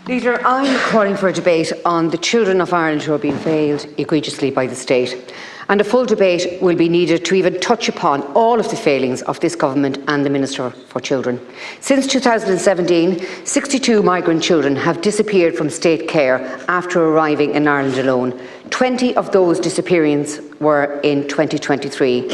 Leader, I'm calling for a debate on the children of Ireland who are being failed egregiously by the state. And a full debate will be needed to even touch upon all of the failings of this government and the Minister for Children. Since 2017, 62 migrant children have disappeared from state care after arriving in Ireland alone. 20 of those disappearances were in 2023.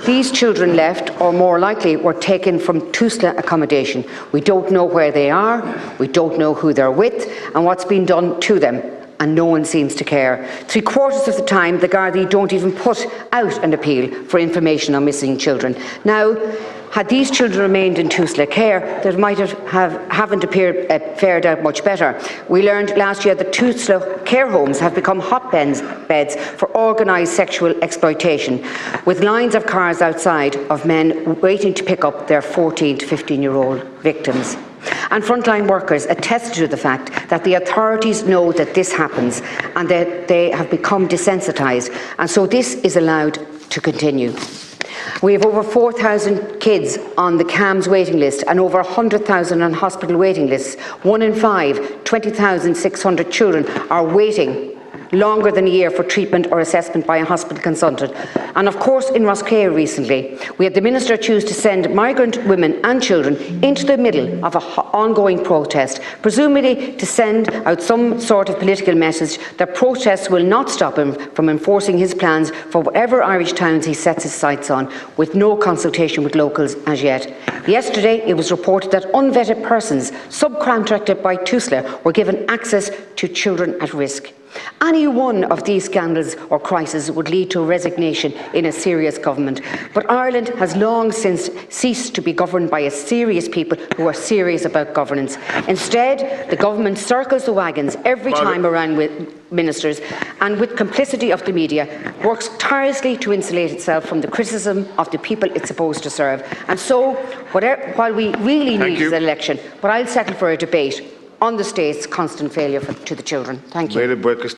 These children left, or more likely, were taken from Tusla accommodation. We don't know where they are, we don't know who they're with, and what's been done to them. And no one seems to care. 3/4 of the time, the Gardaí don't even put out an appeal for information on missing children. Now, had these children remained in Tusla care, they might haven't fared out much better. We learned last year that Tusla care homes have become hotbeds for organised sexual exploitation, with lines of cars outside of men waiting to pick up their 14 to 15-year-old victims. And frontline workers attest to the fact that the authorities know that this happens and that they have become desensitised, and so this is allowed to continue. We have over 4,000 kids on the CAMS waiting list and over 100,000 on hospital waiting lists. 1 in 5, 20,600 children are waiting longer than a year for treatment or assessment by a hospital consultant. And of course, in Roscrea recently, we had the Minister choose to send migrant women and children into the middle of an ongoing protest, presumably to send out some sort of political message that protests will not stop him from enforcing his plans for whatever Irish towns he sets his sights on, with no consultation with locals as yet. Yesterday, it was reported that unvetted persons, subcontracted by Tusla, were given access to children at risk. Any one of these scandals or crises would lead to resignation in a serious government. But Ireland has long since ceased to be governed by a serious people who are serious about governance. Instead, the government circles the wagons every time around with ministers, and with complicity of the media, works tirelessly to insulate itself from the criticism of the people it's supposed to serve. And so, while we really need an election, but I'll settle for a debate on the state's constant failure to the children. Thank you.